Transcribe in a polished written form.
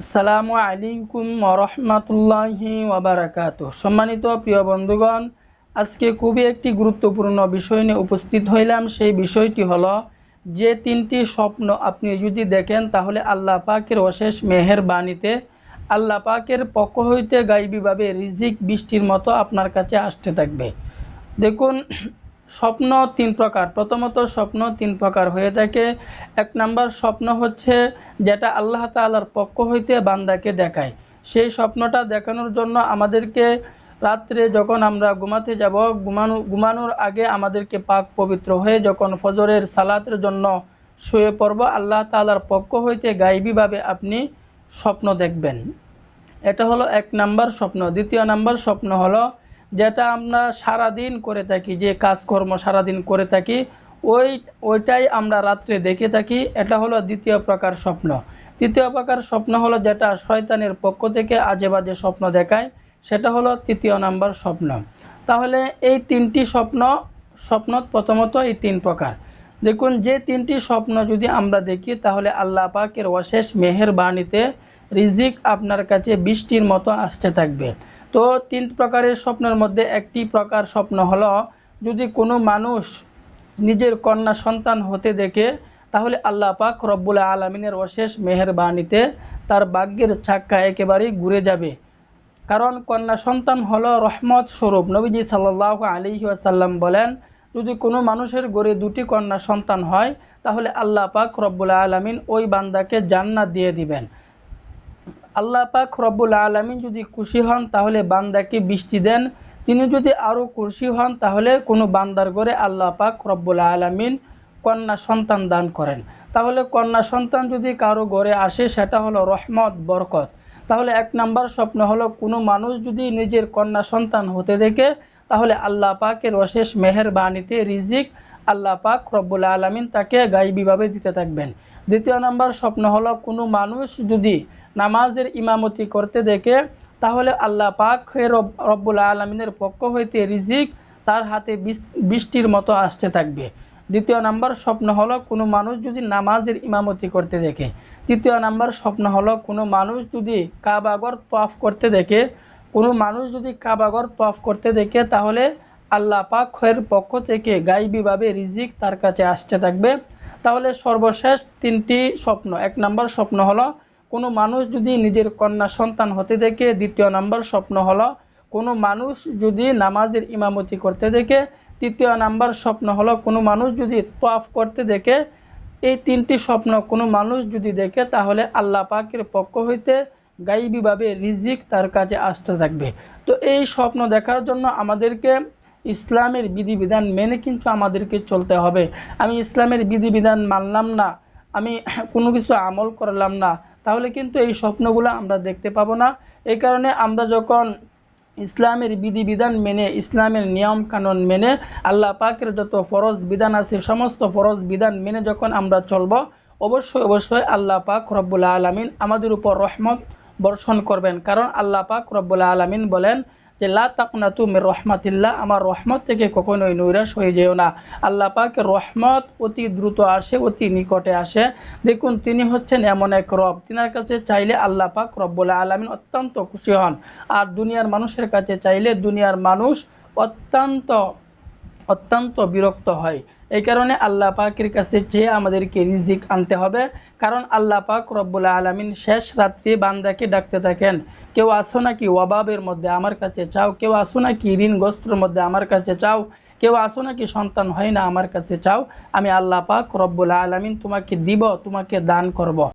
আসসালামু আলাইকুম ওরহমাতুল্লাহি ওয়াবারাকাতুহ। সম্মানিত প্রিয় বন্ধুগণ, আজকে খুবই একটি গুরুত্বপূর্ণ বিষয় নিয়ে উপস্থিত হইলাম। সেই বিষয়টি হলো যে তিনটি স্বপ্ন আপনি যদি দেখেন তাহলে আল্লাহ পাকের অশেষ মেহেরবানিতে আল্লাহ পাকের পক্ষ হইতে গায়বীভাবে রিজিক বৃষ্টির মতো আপনার কাছে আসতে থাকবে। দেখুন, স্বপ্ন তিন প্রকার। প্রথমত স্বপ্ন তিন প্রকার হয়ে থাকে। এক নাম্বার স্বপ্ন হচ্ছে যেটা আল্লাহ তাআলার পক্ষ হইতে বান্দাকে দেখায়। সেই স্বপ্নটা দেখানোর জন্য আমাদেরকে রাত্রে যখন আমরা ঘুমাতে যাব, ঘুমানোর আগে আমাদেরকে পাক পবিত্র হয়ে যখন ফজরের সালাতের জন্য শুয়ে পড়ব, আল্লাহ তাআলার পক্ষ হইতে গায়বীভাবে আপনি স্বপ্ন দেখবেন। এটা হলো এক নাম্বার স্বপ্ন। দ্বিতীয় নাম্বার স্বপ্ন হলো যেটা আমরা সারাদিন করে থাকি, যে কাজকর্ম সারাদিন করে থাকি ওইটাই আমরা রাত্রে দেখে থাকি। এটা হলো দ্বিতীয় প্রকার স্বপ্ন। তৃতীয় প্রকার স্বপ্ন হলো যেটা শয়তানের পক্ষ থেকে আজে বাজে স্বপ্ন দেখায়, সেটা হলো তৃতীয় নাম্বার স্বপ্ন। তাহলে এই তিনটি স্বপ্ন প্রথমত এই তিন প্রকার। দেখুন, যে তিনটি স্বপ্ন যদি আমরা দেখি তাহলে আল্লাহ পাকের অশেষ মেহেরবানিতে রিজিক আপনার কাছে বৃষ্টির মতো আসতে থাকবে। তো তিন প্রকারের স্বপ্নের মধ্যে একটি প্রকার স্বপ্ন হলো যদি কোনো মানুষ নিজের কন্যা সন্তান হতে দেখে তাহলে আল্লাহ পাক রব্বুল আলামিনের অশেষ মেহেরবানিতে তার ভাগ্যের চাক্কা একেবারেই ঘুরে যাবে। কারণ কন্যা সন্তান হলো রহমত স্বরূপ। নবীজি সাল্লাল্লাহু আলাইহি ওয়াসাল্লাম বলেন, যদি কোনো মানুষের ঘরে দুটি কন্যা সন্তান হয় তাহলে আল্লাহ পাক রব্বুল আলামিন ওই বান্দাকে জান্নাত দিয়ে দিবেন। আল্লাহ পাক রব্বুল আলামিন যদি খুশি হন তাহলে বান্দাকে বৃষ্টি দেন। তিনি যদি আরও খুশি হন তাহলে কোনো বান্দার ঘরে আল্লাহ পাক রব্বুল আলামিন কন্যা সন্তান দান করেন। তাহলে কন্যা সন্তান যদি কারো ঘরে আসে সেটা হলো রহমত, বরকত। তাহলে এক নাম্বার স্বপ্ন হলো কোনো মানুষ যদি নিজের কন্যা সন্তান হতে দেখে তাহলে আল্লাহ পাকের অশেষ মেহেরবানিতে রিজিক আল্লাহ পাক রব্বুল আলামিন তাকে গায়বীভাবে দিতে থাকবেন। দ্বিতীয় নাম্বার স্বপ্ন হলো কোনো মানুষ যদি নামাজের ইমামতি করতে দেখে তাহলে আল্লাহ পাক রব্বুল আলামিনের পক্ষ হইতে রিজিক তার হাতে বৃষ্টির মতো আসতে থাকবে। দ্বিতীয় নাম্বার স্বপ্ন হলো কোনো মানুষ যদি নামাজের ইমামতি করতে দেখে। তৃতীয় নাম্বার স্বপ্ন হলো কোনো মানুষ যদি কাবাগর তওয়াফ করতে দেখে তাহলে আল্লাহ পাকের পক্ষ থেকে গায়বীভাবে রিজিক তার কাছে আসতে থাকবে। তাহলে সর্বশেষ তিনটি স্বপ্ন। এক নাম্বার স্বপ্ন হলো কোনো মানুষ যদি নিজের কন্যা সন্তান হতে দেখে। দ্বিতীয় নাম্বার স্বপ্ন হলো কোনো মানুষ যদি নামাজের ইমামতি করতে দেখে। তৃতীয় নাম্বার স্বপ্ন হলো কোনো মানুষ যদি তওয়াফ করতে দেখে। এই তিনটি স্বপ্ন কোনো মানুষ যদি দেখে তাহলে আল্লাহ পাকের পক্ষ হইতে গায়বীভাবে রিজিক তার কাছে আসতে থাকবে। তো এই স্বপ্ন দেখার জন্য আমাদেরকে ইসলামের বিধিবিধান মেনে কিন্তু আমাদেরকে চলতে হবে। আমি ইসলামের বিধিবিধান মানলাম না, আমি কোনো কিছু আমল করলাম না, তাহলে কিন্তু এই স্বপ্নগুলো আমরা দেখতে পাবো না। এই কারণে আমরা যখন ইসলামের বিধিবিধান মেনে, ইসলামের নিয়ম কানুন মেনে, আল্লাহ পাকের যত ফরজ বিধান আছে সমস্ত ফরজ বিধান মেনে যখন আমরা চলব, অবশ্যই আল্লাহ পাক রব্বুল আলামিন আমাদের উপর রহমত বর্ষণ করবেন। কারণ আল্লাহ পাক রব্বুল আলামিন বলেন যে লা তাকনাতু মির রহমাতিল্লাহ, আমার রহমত থেকে কখনোই নৈরাশ হয়ে যেও না। আল্লাহ পাকের রহমত অতি দ্রুত আসে, অতি নিকটে আসে। দেখুন, তিনি হচ্ছেন এমন এক রব, তিনার কাছে চাইলে আল্লাহ পাক রব্বুল আলামিন অত্যন্ত খুশি হন। আর দুনিয়ার মানুষের কাছে চাইলে দুনিয়ার মানুষ অত্যন্ত বিরক্ত হয়। এই কারণে আল্লাহ পাকের কাছে চেয়ে আমাদেরকে রিজিক আনতে হবে। কারণ আল্লাহ পাক রব্বুল আলামিন শেষ রাত্রে বান্দাকে ডাকতে থাকেন, কেউ আসো নাকি অভাবের মধ্যে আমার কাছে চাও, কেউ আসো নাকি ঋণগ্রস্তর মধ্যে আমার কাছে চাও, কেউ আসো নাকি সন্তান হয় না আমার কাছে চাও, আমি আল্লাহ পাক রব্বুল আলামিন তোমাকে দিব, তোমাকে দান করব।